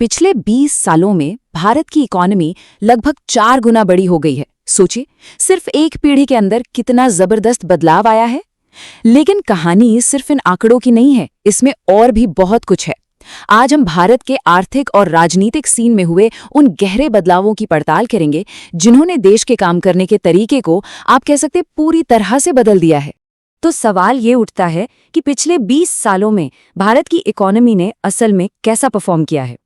पिछले 20 सालों में भारत की इकोनॉमी लगभग 4 गुना बड़ी हो गई है। सोचिए, सिर्फ एक पीढ़ी के अंदर कितना जबरदस्त बदलाव आया है। लेकिन कहानी सिर्फ इन आंकड़ों की नहीं है, इसमें और भी बहुत कुछ है। आज हम भारत के आर्थिक और राजनीतिक सीन में हुए उन गहरे बदलावों की पड़ताल करेंगे, जिन्होंने देश के काम करने के तरीके को आप कह सकते पूरी तरह से बदल दिया है। तो सवाल ये उठता है कि पिछले 20 सालों में भारत की इकोनॉमी ने असल में कैसा परफॉर्म किया है।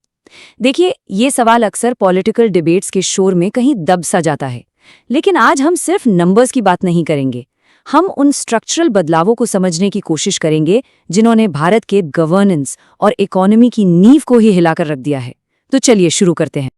देखिए, ये सवाल अक्सर पॉलिटिकल डिबेट्स के शोर में कहीं दब सा जाता है, लेकिन आज हम सिर्फ नंबर्स की बात नहीं करेंगे। हम उन स्ट्रक्चरल बदलावों को समझने की कोशिश करेंगे जिन्होंने भारत के गवर्नेंस और इकोनॉमी की नींव को ही हिलाकर रख दिया है। तो चलिए शुरू करते हैं।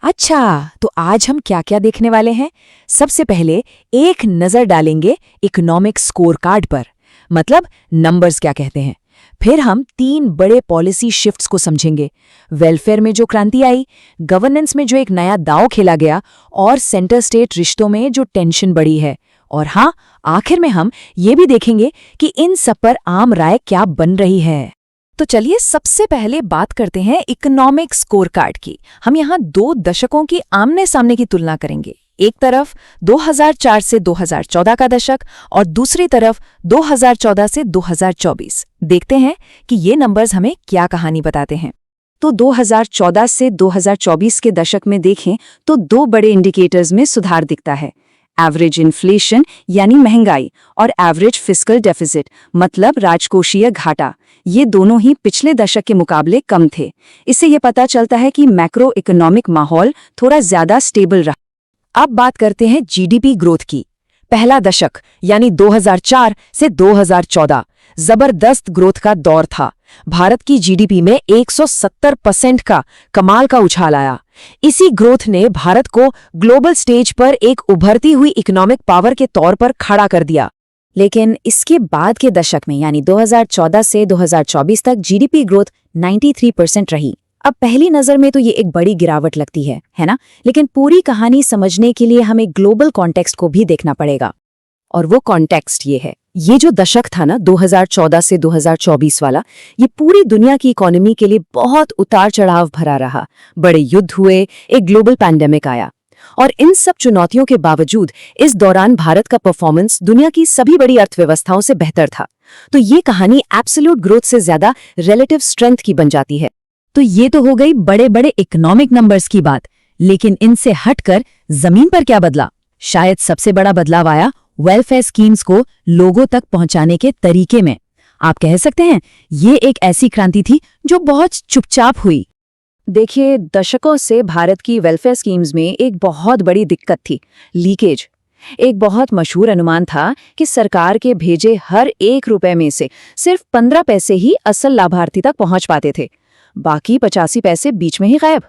अच्छा, तो आज हम क्या क्या देखने वाले हैं? सबसे पहले एक नजर डालेंगे इकोनॉमिक स्कोर कार्ड पर, मतलब नंबर्स क्या कहते हैं। फिर हम 3 बड़े पॉलिसी शिफ्ट्स को समझेंगे। वेलफेयर में जो क्रांति आई, गवर्नेंस में जो एक नया दांव खेला गया, और सेंटर स्टेट रिश्तों में जो टेंशन बढ़ी है। और हाँ, आखिर में हम ये भी देखेंगे कि इन सब पर आम राय क्या बन रही है। तो चलिए सबसे पहले बात करते हैं इकोनॉमिक स्कोर कार्ड की। हम यहाँ 2 दशकों की आमने सामने की तुलना करेंगे। एक तरफ 2004 से 2014 का दशक और दूसरी तरफ 2014 से 2024। देखते हैं कि ये नंबर्स हमें क्या कहानी बताते हैं। तो 2014 से 2024 के दशक में देखें तो 2 बड़े इंडिकेटर्स में सुधार दिखता है। एवरेज इन्फ्लेशन यानी महंगाई और एवरेज फिस्कल डेफिसिट मतलब राजकोषीय घाटा, ये दोनों ही पिछले दशक के मुकाबले कम थे। इससे ये पता चलता है कि मैक्रो इकोनॉमिक माहौल थोड़ा ज्यादा स्टेबल रहा। अब बात करते हैं जीडीपी ग्रोथ की। पहला दशक यानी 2004 से 2014 जबरदस्त ग्रोथ का दौर था। भारत की जीडीपी में 170% का कमाल का उछाल आया। इसी ग्रोथ ने भारत को ग्लोबल स्टेज पर एक उभरती हुई इकोनॉमिक पावर के तौर पर खड़ा कर दिया। लेकिन इसके बाद के दशक में यानी 2014 से 2024 तक जीडीपी ग्रोथ 93% रही। अब पहली नजर में तो ये एक बड़ी गिरावट लगती है ना? लेकिन पूरी कहानी समझने के लिए हमें ग्लोबल कॉन्टेक्स्ट को भी देखना पड़ेगा। और वो कॉन्टेक्स्ट ये है, ये जो दशक था ना 2014 से 2024 वाला, ये पूरी दुनिया की इकोनॉमी के लिए बहुत उतार चढ़ाव भरा रहा। बड़े युद्ध हुए, एक ग्लोबल पैंडेमिक आया, और इन सब चुनौतियों के बावजूद इस दौरान भारत का परफॉर्मेंस दुनिया की सभी बड़ी अर्थव्यवस्थाओं से बेहतर था। तो ये कहानी एब्सोल्यूट ग्रोथ से ज्यादा रिलेटिव स्ट्रेंथ की बन जाती है। तो ये तो हो गई बड़े बड़े इकोनॉमिक नंबर्स की बात, लेकिन इनसे हटकर जमीन पर क्या बदला? शायद सबसे बड़ा बदलाव आया वेलफेयर स्कीम्स को लोगों तक पहुंचाने के तरीके में। आप कह सकते हैं ये एक ऐसी क्रांति थी जो बहुत चुपचाप हुई। देखिए, दशकों से भारत की वेलफेयर स्कीम्स में एक बहुत बड़ी दिक्कत थी, लीकेज। एक बहुत मशहूर अनुमान था कि सरकार के भेजे हर 1 रुपए में से सिर्फ 15 पैसे ही असल लाभार्थी तक पहुंच पाते थे, बाकी 85 पैसे बीच में ही गायब।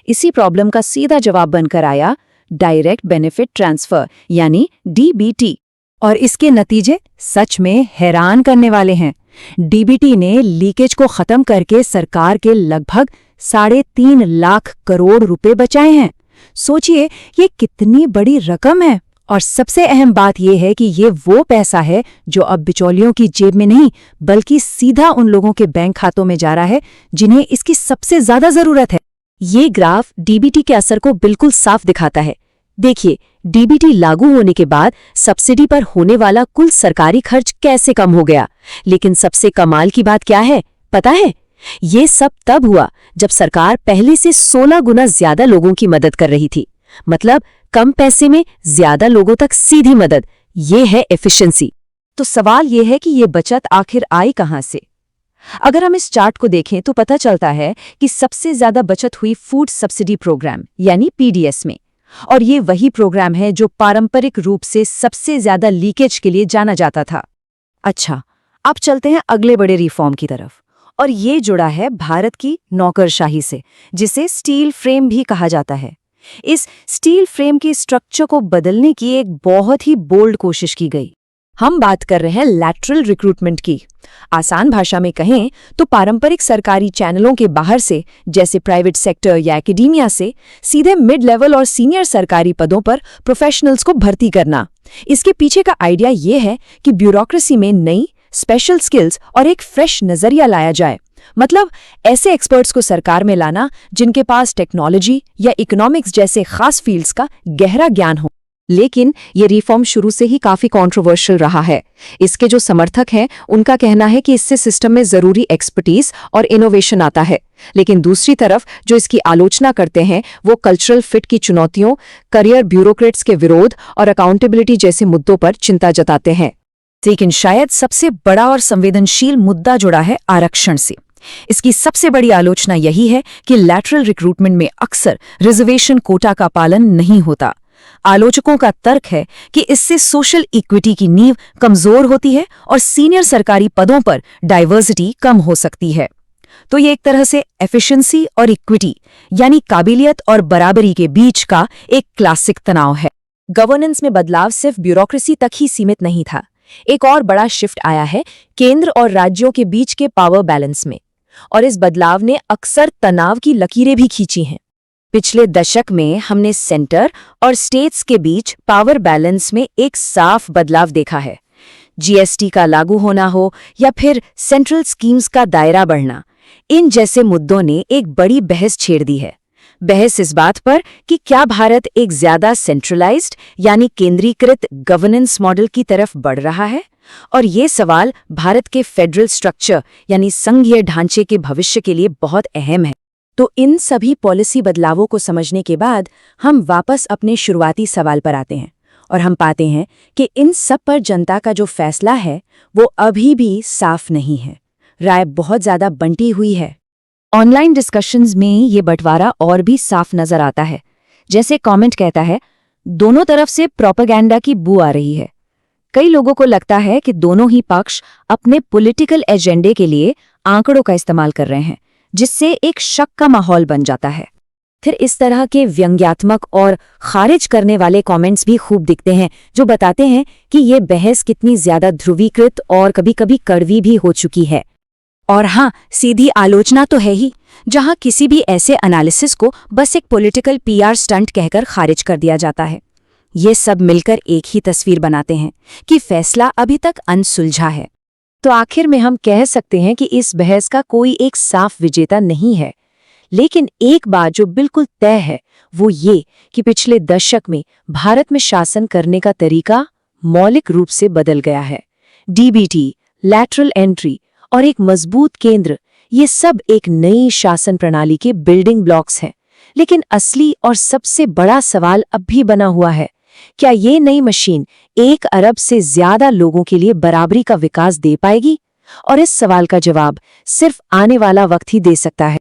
इसी प्रॉब्लम का सीधा जवाब बनकर आया डायरेक्ट बेनिफिट ट्रांसफर यानी डीबीटी, और इसके नतीजे सच में हैरान करने वाले हैं। डीबीटी ने लीकेज को खत्म करके सरकार के लगभग 3.5 लाख करोड़ रुपए बचाए हैं। सोचिए, ये कितनी बड़ी रकम है। और सबसे अहम बात यह है कि ये वो पैसा है जो अब बिचौलियों की जेब में नहीं, बल्कि सीधा उन लोगों के बैंक खातों में जा रहा है जिन्हें इसकी सबसे ज्यादा जरूरत है। ये ग्राफ डीबीटी के असर को बिल्कुल साफ दिखाता है। देखिए, डीबीटी लागू होने के बाद सब्सिडी पर होने वाला कुल सरकारी खर्च कैसे कम हो गया। लेकिन सबसे कमाल की बात क्या है पता है? ये सब तब हुआ जब सरकार पहले से 16 गुना ज्यादा लोगों की मदद कर रही थी। मतलब कम पैसे में ज्यादा लोगों तक सीधी मदद। ये है एफिशिएंसी। तो सवाल ये है कि ये बचत आखिर आई कहां से? अगर हम इस चार्ट को देखें तो पता चलता है कि सबसे ज्यादा बचत हुई फूड सब्सिडी प्रोग्राम यानी पीडीएस में। और ये वही प्रोग्राम है जो पारंपरिक रूप से सबसे ज्यादा लीकेज के लिए जाना जाता था। अच्छा, अब चलते हैं अगले बड़े रिफॉर्म की तरफ, और ये जुड़ा है भारत की नौकरशाही से, जिसे स्टील फ्रेम भी कहा जाता है। इस स्टील फ्रेम की स्ट्रक्चर को बदलने की एक बहुत ही बोल्ड कोशिश की गई। हम बात कर रहे हैं लैटरल रिक्रूटमेंट की। आसान भाषा में कहें तो पारंपरिक सरकारी चैनलों के बाहर से, जैसे प्राइवेट सेक्टर या एकेडेमिया से, सीधे मिड लेवल और सीनियर सरकारी पदों पर प्रोफेशनल्स को भर्ती करना। इसके पीछे का आइडिया ये है कि ब्यूरोक्रेसी में नई स्पेशल स्किल्स और एक फ्रेश नजरिया लाया जाए। मतलब ऐसे एक्सपर्ट्स को सरकार में लाना जिनके पास टेक्नोलॉजी या इकोनॉमिक्स जैसे खास फील्ड्स का गहरा ज्ञान हो। लेकिन ये रिफॉर्म शुरू से ही काफी कंट्रोवर्शियल रहा है। इसके जो समर्थक हैं उनका कहना है कि इससे सिस्टम में जरूरी एक्सपर्टीज और इनोवेशन आता है, लेकिन दूसरी तरफ जो इसकी आलोचना करते हैं वो कल्चरल फिट की चुनौतियों, करियर ब्यूरोक्रेट्स के विरोध और अकाउंटेबिलिटी जैसे मुद्दों पर चिंता जताते हैं। लेकिन शायद सबसे बड़ा और संवेदनशील मुद्दा जुड़ा है आरक्षण से। इसकी सबसे बड़ी आलोचना यही है कि लैटरल रिक्रूटमेंट में अक्सर रिजर्वेशन कोटा का पालन नहीं होता। आलोचकों का तर्क है कि इससे सोशल इक्विटी की नींव कमजोर होती है और सीनियर सरकारी पदों पर डाइवर्सिटी कम हो सकती है। तो ये एक तरह से एफिशिएंसी और इक्विटी यानी काबिलियत और बराबरी के बीच का एक क्लासिक तनाव है। गवर्नेंस में बदलाव सिर्फ ब्यूरोक्रेसी तक ही सीमित नहीं था। एक और बड़ा शिफ्ट आया है केंद्र और राज्यों के बीच के पावर बैलेंस में, और इस बदलाव ने अक्सर तनाव की लकीरें भी खींची हैं। पिछले दशक में हमने सेंटर और स्टेट्स के बीच पावर बैलेंस में एक साफ बदलाव देखा है। जीएसटी का लागू होना हो या फिर सेंट्रल स्कीम्स का दायरा बढ़ना, इन जैसे मुद्दों ने एक बड़ी बहस छेड़ दी है। बहस इस बात पर कि क्या भारत एक ज्यादा सेंट्रलाइज्ड यानी केंद्रीकृत गवर्नेंस मॉडल की तरफ बढ़ रहा है, और ये सवाल भारत के फेडरल स्ट्रक्चर यानी संघीय ढांचे के भविष्य के लिए बहुत अहम है। तो इन सभी पॉलिसी बदलावों को समझने के बाद हम वापस अपने शुरुआती सवाल पर आते हैं, और हम पाते हैं कि इन सब पर जनता का जो फैसला है वो अभी भी साफ नहीं है। राय बहुत ज्यादा बंटी हुई है। ऑनलाइन डिस्कशंस में ये बंटवारा और भी साफ नजर आता है। जैसे कमेंट कहता है, दोनों तरफ से प्रोपेगेंडा की बू आ रही है। कई लोगों को लगता है कि दोनों ही पक्ष अपने पॉलिटिकल एजेंडे के लिए आंकड़ों का इस्तेमाल कर रहे हैं, जिससे एक शक का माहौल बन जाता है। फिर इस तरह के व्यंग्यात्मक और खारिज करने वाले कमेंट्स भी खूब दिखते हैं, जो बताते हैं कि ये बहस कितनी ज्यादा ध्रुवीकृत और कभी-कभी कड़वी भी हो चुकी है। और हाँ, सीधी आलोचना तो है ही, जहां किसी भी ऐसे एनालिसिस को बस एक पॉलिटिकल पीआर स्टंट कहकर खारिज कर दिया जाता है। ये सब मिलकर एक ही तस्वीर बनाते हैं कि फैसला अभी तक अनसुलझा है। तो आखिर में हम कह सकते हैं कि इस बहस का कोई एक साफ विजेता नहीं है, लेकिन एक बात जो बिल्कुल तय है वो ये कि पिछले दशक में भारत में शासन करने का तरीका मौलिक रूप से बदल गया है। डीबीटी, लैटरल एंट्री और एक मजबूत केंद्र, ये सब एक नई शासन प्रणाली के बिल्डिंग ब्लॉक्स हैं। लेकिन असली और सबसे बड़ा सवाल अब भी बना हुआ है, क्या ये नई मशीन 1 अरब से ज्यादा लोगों के लिए बराबरी का विकास दे पाएगी? और इस सवाल का जवाब सिर्फ आने वाला वक्त ही दे सकता है।